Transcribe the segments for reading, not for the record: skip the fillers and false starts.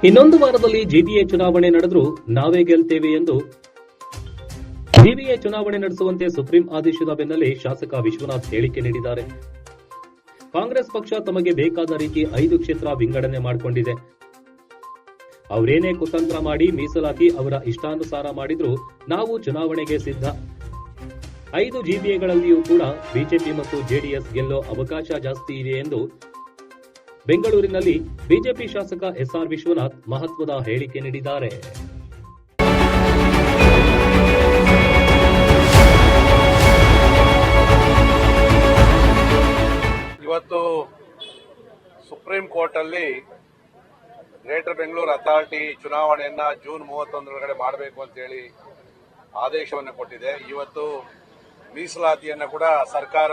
ಇನ್ನೊಂದು ವಾರದಲ್ಲಿ ಜಿಬಿಎ ಚುನಾವಣೆ ನಡೆದರೂ ನಾವೇ ಗೆಲ್ತೇವೆ ಎಂದು ಜಿಬಿಎ ಚುನಾವಣೆ ನಡೆಸುವಂತೆ ಸುಪ್ರೀಂ ಆದೇಶದ ಬೆನ್ನಲ್ಲೇ ಶಾಸಕ ವಿಶ್ವನಾಥ್ ಹೇಳಿಕೆ ನೀಡಿದ್ದಾರೆ. ಕಾಂಗ್ರೆಸ್ ಪಕ್ಷ ತಮಗೆ ಬೇಕಾದ ರೀತಿ 5 ಕ್ಷೇತ್ರ ವಿಂಗಡಣೆ ಮಾಡಿಕೊಂಡಿದೆ. ಅವರೇನೇ ಕುತಂತ್ರ ಮಾಡಿ ಮೀಸಲಾತಿ ಅವರ ಇಷ್ಟಾನುಸಾರ ಮಾಡಿದ್ರೂ ನಾವು ಚುನಾವಣೆಗೆ ಸಿದ್ಧ. 5 ಜಿಬಿಎಗಳಲ್ಲಿಯೂ ಕೂಡ ಬಿಜೆಪಿ ಮತ್ತು ಜೆಡಿಎಸ್ ಗೆಲ್ಲೋ ಅವಕಾಶ ಜಾಸ್ತಿ ಇದೆ ಎಂದು ಬೆಂಗಳೂರಿನಲ್ಲಿ ಬಿಜೆಪಿ ಶಾಸಕ ಎಸ್ಆರ್ ವಿಶ್ವನಾಥ್ ಮಹತ್ವದ ಹೇಳಿಕೆ ನೀಡಿದ್ದಾರೆ. ಇವತ್ತು ಸುಪ್ರೀಂ ಕೋರ್ಟ್ ಅಲ್ಲಿ ಗ್ರೇಟರ್ ಬೆಂಗಳೂರು ಅಥಾರಿಟಿ ಚುನಾವಣೆಯನ್ನ ಜೂನ್ 31 ಮಾಡಬೇಕು ಅಂತ ಹೇಳಿ ಆದೇಶವನ್ನು ಕೊಟ್ಟಿದೆ. ಇವತ್ತು ಮೀಸಲಾತಿಯನ್ನು ಕೂಡ ಸರ್ಕಾರ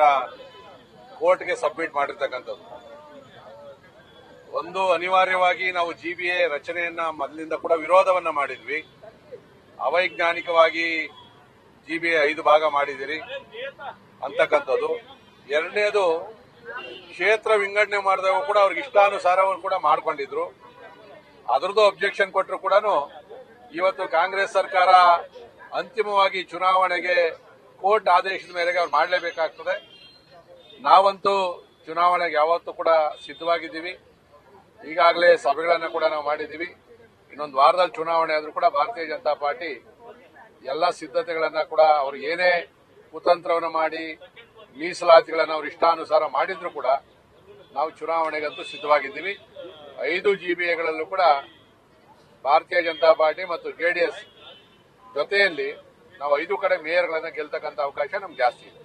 ಕೋರ್ಟ್ಗೆ ಸಬ್ಮಿಟ್ ಮಾಡಿರ್ತಕ್ಕಂಥದ್ದು. ಒಂದು ಅನಿವಾರ್ಯವಾಗಿ ನಾವು ಜಿಬಿಎ ರಚನೆಯನ್ನ ಮೊದಲಿಂದ ಕೂಡ ವಿರೋಧವನ್ನ ಮಾಡಿದ್ವಿ. ಅವೈಜ್ಞಾನಿಕವಾಗಿ ಜಿಬಿಎ 5 ಭಾಗ ಮಾಡಿದಿರಿ ಅಂತಕ್ಕಂಥದ್ದು. ಎರಡನೇದು, ಕ್ಷೇತ್ರ ವಿಂಗಡಣೆ ಮಾಡಿದಾಗ ಕೂಡ ಅವ್ರಿಗೆ ಇಷ್ಟಾನುಸಾರವನ್ನು ಕೂಡ ಮಾಡ್ಕೊಂಡಿದ್ರು. ಅದರದ್ದು ಅಬ್ಜೆಕ್ಷನ್ ಕೊಟ್ಟರು ಕೂಡ ಇವತ್ತು ಕಾಂಗ್ರೆಸ್ ಸರ್ಕಾರ ಅಂತಿಮವಾಗಿ ಚುನಾವಣೆಗೆ ಕೋರ್ಟ್ ಆದೇಶದ ಮೇರೆಗೆ ಅವ್ರು ಮಾಡಲೇಬೇಕಾಗ್ತದೆ. ನಾವಂತೂ ಚುನಾವಣೆಗೆ ಯಾವತ್ತೂ ಕೂಡ ಸಿದ್ಧವಾಗಿದ್ದೀವಿ. ಈಗಾಗಲೇ ಸಭೆಗಳನ್ನು ಕೂಡ ನಾವು ಮಾಡಿದ್ದೀವಿ. ಇನ್ನೊಂದು ವಾರದಲ್ಲಿ ಚುನಾವಣೆ ಆದ್ರೂ ಕೂಡ ಭಾರತೀಯ ಜನತಾ ಪಾರ್ಟಿ ಎಲ್ಲ ಸಿದ್ಧತೆಗಳನ್ನ ಕೂಡ ಅವ್ರು ಏನೇ ಕುತಂತ್ರವನ್ನು ಮಾಡಿ ಮೀಸಲಾತಿಗಳನ್ನು ಅವ್ರ ಇಷ್ಟಾನುಸಾರ ಮಾಡಿದ್ರು ಕೂಡ ನಾವು ಚುನಾವಣೆಗಂತೂ ಸಿದ್ಧವಾಗಿದ್ದೀವಿ. 5 ಜಿಬಿಎಗಳಲ್ಲೂ ಕೂಡ ಭಾರತೀಯ ಜನತಾ ಪಾರ್ಟಿ ಮತ್ತು ಜೆಡಿಎಸ್ ಜೊತೆಯಲ್ಲಿ ನಾವು 5 ಕಡೆ ಮೇಯರ್ಗಳನ್ನ ಗೆಲ್ತಕ್ಕಂಥ ಅವಕಾಶ ನಮ್ಗೆ ಜಾಸ್ತಿ ಇದೆ.